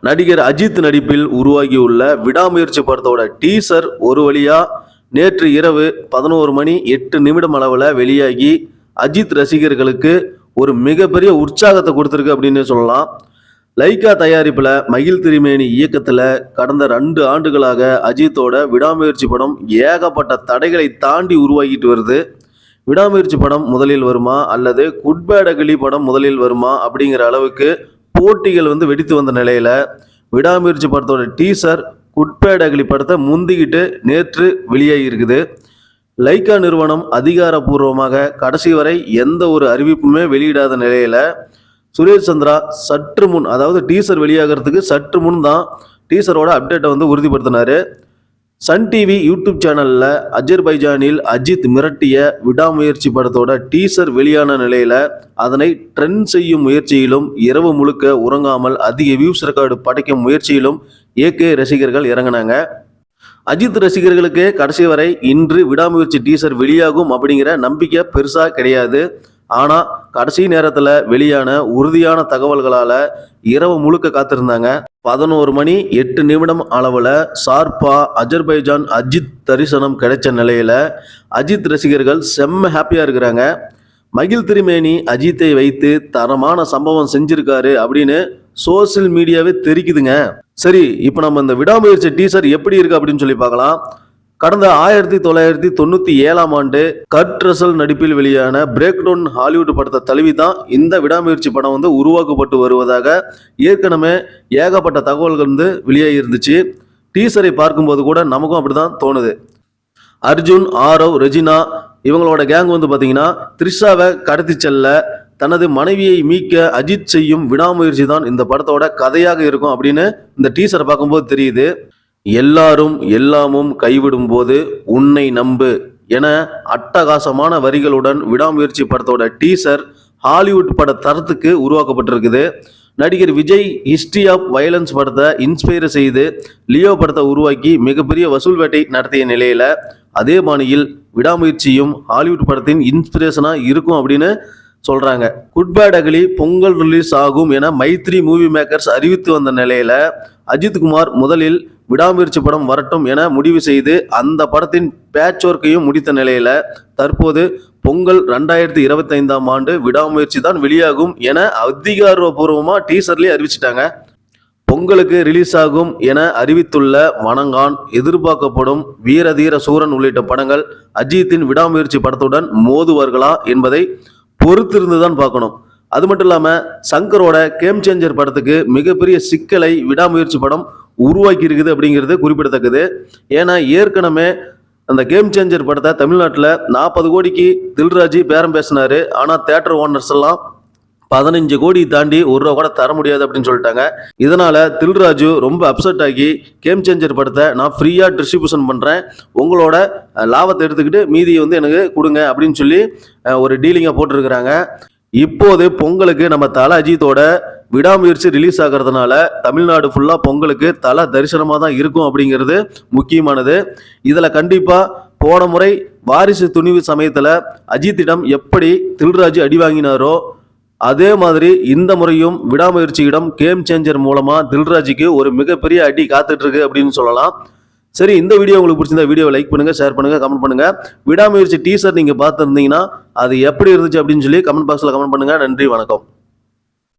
நடிகர் அஜித் நடிப்பில் உருவாகியுள்ள விடாமுயற்சி படத்தோட டீசர் ஒரு வழியா நேற்று இரவு 11:08 அளவில் வெளியாகி அஜித் ரசிகர்களுக்கு ஒரு மிகப்பெரிய உற்சாகத்தை கொடுத்துருக்கு அப்படின்னு சொல்லலாம். லைகா தயாரிப்பில் மகிழ் திருமேனி இயக்கத்தில் கடந்த 2 ஆண்டுகளாக அஜித்தோட விடாமுயற்சி படம் ஏகப்பட்ட தடைகளை தாண்டி உருவாகிட்டு வருது. விடாமுயற்சி படம் முதலில் வருமா அல்லது குட் பேட் அக்லி படம் முதலில் வருமா அப்படிங்கிற அளவுக்கு போட்டிகள் வெடித்து வந்த நிலையில விடாமுயற்சி படத்தோட டீசர் குட் பேட் அக்லி படத்தை முந்திக்கிட்டு நேற்று வெளியாகி இருக்குது. லைகா நிறுவனம் அதிகாரப்பூர்வமாக கடைசி வரை எந்த ஒரு அறிவிப்புமே வெளியிடாத நிலையில சுரேஷ் சந்திரா சற்று முன், அதாவது டீசர் வெளியாகிறதுக்கு சற்று முன் தான் டீசரோட அப்டேட்டை உறுதிப்படுத்தினாரு. சன் டிவி யூடியூப் சேனலில் அஜர்பைஜானில் அஜித் மிரட்டிய விடாமுயற்சி படத்தோட டீசர் வெளியான நிலையில் அதனை ட்ரெண்ட் செய்யும் முயற்சியிலும் இரவு முழுக்க உறங்காமல் அதிக வியூஸ் ரெக்கார்டு படைக்கும் முயற்சியிலும் ஏகே ரசிகர்கள் இறங்கினாங்க. அஜித் ரசிகர்களுக்கு கடைசி வரை இன்று விடாமுயற்சி டீசர் வெளியாகும் அப்படிங்கிற நம்பிக்கை பெருசாக கிடையாது. ஆனால் கடைசி நேரத்தில் வெளியான உறுதியான தகவல்களால் இரவு முழுக்க காத்திருந்தாங்க. 11:08 அளவில் ஷார்ப்பா அஜர்பைஜான் அஜித் தரிசனம் கிடைச்ச நிலையில் அஜித் ரசிகர்கள் செம்ம ஹாப்பியாக இருக்கிறாங்க. மகிழ் திருமேனி அஜித்தை வைத்து தரமான சம்பவம் செஞ்சிருக்காரு அப்படின்னு சோசியல் மீடியாவே தெரிக்குதுங்க. சரி, இப்போ நம்ம இந்த விடாமுயற்சி டீசர் எப்படி இருக்கு அப்படின்னு சொல்லி பார்க்கலாம். கடந்த 1997 ஆண்டு கர்ட் ரசல் நடிப்பில் வெளியான பிரேக் டவுன் ஹாலிவுட் படத்தை தழுவி தான் இந்த விடாமுயற்சி படம் உருவாக்கப்பட்டு வருவதாக ஏற்கனவே ஏகப்பட்ட தகவல்கள் வெளியாகி இருந்துச்சு. டீசரை பார்க்கும்போது கூட நமக்கும் அப்படிதான் தோணுது. அர்ஜுன், ஆரவ், ரெஜினா இவங்களோட கேங் பார்த்தீங்கன்னா த்ரிஷாவை கடத்தி செல்ல தனது மனைவியை மீட்க அஜித் செய்யும் விடாமுயற்சி தான் இந்த படத்தோட கதையாக இருக்கும் அப்படின்னு இந்த டீசரை பார்க்கும்போது தெரியுது. எல்லாரும் எல்லாமும் கைவிடும் போது உன்னை நம்பு என அட்டகாசமான வரிகளுடன் விடாமுயற்சி படத்தோட டீசர் ஹாலிவுட் பட தரத்துக்கு உருவாக்கப்பட்டிருக்குது. நடிகர் விஜய் ஹிஸ்டரி ஆஃப் வயலன்ஸ் படத்தை இன்ஸ்பயர் செய்து லியோ படத்தை உருவாக்கி மிகப்பெரிய வசூல் வேட்டை நடத்திய நிலையில அதே பாணியில் விடாமுயற்சியும் ஹாலிவுட் படத்தின் இன்ஸ்பிரேஷனாக இருக்கும் அப்படின்னு சொல்றாங்க. Good bad ugly Pongal release ஆகும் என மைத்ரி மூவி மேக்கர்ஸ் அறிவித்து வந்த நிலையில அஜித் குமார் முதலில் விடாமுயற்சி படம் வரட்டும் என முடிவு செய்து அந்த படத்தின் பேட்ச் ஒர்க்கையும் முடித்த நிலையில தற்போது பொங்கல் 2025 ஆண்டு விடாமுயற்சி தான் வெளியாகும் என அதிகாரப்பூர்வமா டீசர்லேயே அறிவிச்சிட்டாங்க. பொங்கலுக்கு ரிலீஸ் ஆகும் என அறிவித்துள்ள வணங்கான், எதிர்பார்க்கப்படும் வீரதீர சூரன் உள்ளிட்ட படங்கள் அஜித்தின் விடாமுயற்சி படத்துடன் மோதுவார்களா என்பதை பொறுத்திருந்துதான் பார்க்கணும். அது மட்டும் இல்லாம சங்கரோட கேம் சேஞ்சர் படத்துக்கு மிகப்பெரிய சிக்கலை விடாமுயற்சி படம் உருவாக்கி இருக்குது அப்படிங்கிறது குறிப்பிடத்தக்கது. ஏன்னா ஏற்கனவே அந்த கேம் சேஞ்சர் படத்தை தமிழ்நாட்டில் 40 கோடிக்கு தில்ராஜ் பேரம் பேசினாரு. ஆனால் தியேட்டர் ஓனர்ஸ் எல்லாம் 15 கோடி தாண்டி ₹1 கூட தர முடியாது அப்படின்னு சொல்லிட்டாங்க. இதனால தில்ராஜு ரொம்ப அப்செட் ஆகி கேம் சேஞ்சர் படத்தை நான் ஃப்ரீயா டிஸ்ட்ரிபியூஷன் பண்றேன், உங்களோட லாபத்தை எடுத்துக்கிட்டு மீதியை எனக்கு கொடுங்க அப்படின்னு சொல்லி ஒரு டீலிங்கை போட்டிருக்கிறாங்க. இப்போது பொங்கலுக்கு நம்ம தல அஜித்தோட விடாமுயற்சி ரிலீஸ் ஆகிறதுனால தமிழ்நாடு ஃபுல்லாக பொங்கலுக்கு தல தரிசனமாக தான் இருக்கும் அப்படிங்கிறது முக்கியமானது. இதில் கண்டிப்பாக போன முறை வாரிசு துணிவு சமயத்தில் அஜித்திடம் எப்படி தில்ராஜு அடி வாங்கினாரோ அதே மாதிரி இந்த முறையும் விடாமுயற்சியிடம் கேம் சேஞ்சர் மூலமாக தில்ராஜுக்கு ஒரு மிகப்பெரிய அடி காத்துட்டு இருக்கு அப்படின்னு சொல்லலாம். சரி, இந்த வீடியோ உங்களுக்கு பிடிச்சிருந்தா வீடியோவை லைக் பண்ணுங்க, ஷேர் பண்ணுங்க, கமெண்ட் பண்ணுங்க. விடாமுயற்சி டீசர் நீங்க பார்த்துருந்தீங்கன்னா அது எப்படி இருந்துச்சு அப்படின்னு சொல்லி கமெண்ட் பாக்ஸ்ல கமெண்ட் பண்ணுங்க. நன்றி, வணக்கம்.